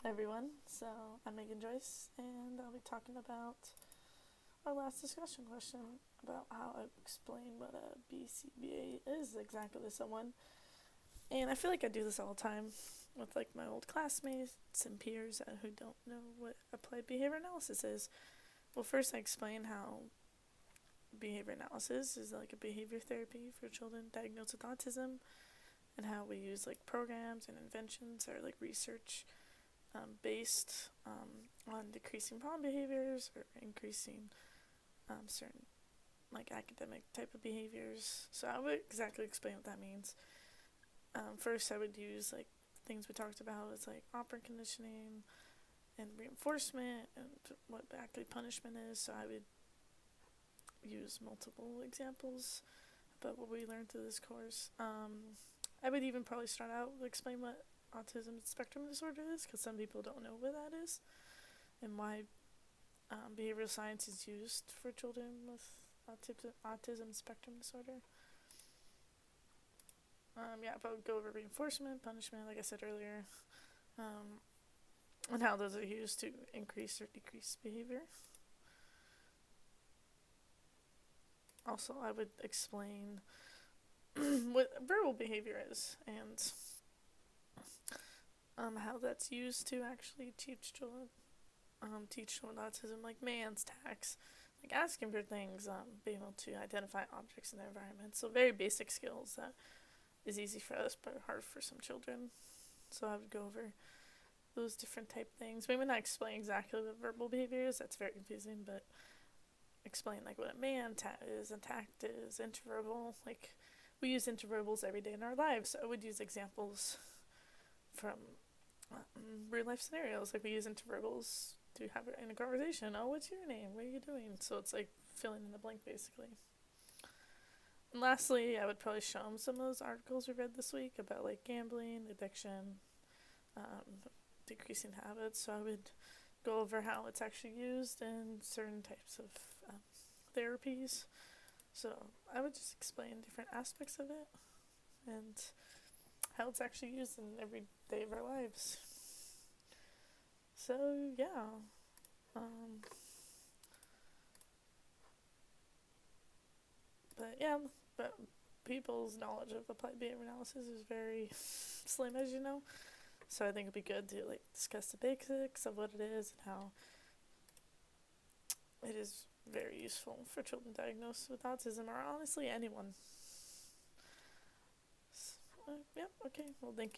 Hi everyone, so I'm Megan Joyce and I'll be talking about our last discussion question about how I explain what a BCBA is exactly to someone. And I feel like I do this all the time with like my old classmates and peers who don't know what applied behavior analysis is. Well, first I explain how behavior analysis is like a behavior therapy for children diagnosed with autism and how we use like programs and inventions or like research based on decreasing problem behaviors or increasing certain like academic type of behaviors. So I would exactly explain what that means. First, I would use like things we talked about is like operant conditioning and reinforcement and what actually punishment is. So I would use multiple examples about what we learned through this course. I would even probably start out with explain what autism spectrum disorder is, because some people don't know what that is and why behavioral science is used for children with autism spectrum disorder. But I would go over reinforcement, punishment, like I said earlier, and how those are used to increase or decrease behavior. Also, I would explain what verbal behavior is and how that's used to actually teach children autism, like man's tax, like asking for things, being able to identify objects in their environment. So very basic skills that is easy for us but hard for some children. So I would go over those different type things. Maybe not explain exactly what verbal behavior is, that's very confusing, but explain like what a man is, and tact is, interverbal. Like we use interverbals every day in our lives. So I would use examples from real life scenarios. Like we use interverbals to have it in a conversation. Oh, what's your name? What are you doing? So it's like filling in the blank basically. And lastly, I would probably show them some of those articles we read this week about like gambling, addiction, decreasing habits. So I would go over how it's actually used in certain types of therapies. So I would just explain different aspects of it and how it's actually used in every day of our lives. So yeah, but yeah, but people's knowledge of applied behavior analysis is very slim, as you know. So I think it'd be good to like discuss the basics of what it is and how it is very useful for children diagnosed with autism, or honestly anyone. So, yeah, okay. Well, thank you.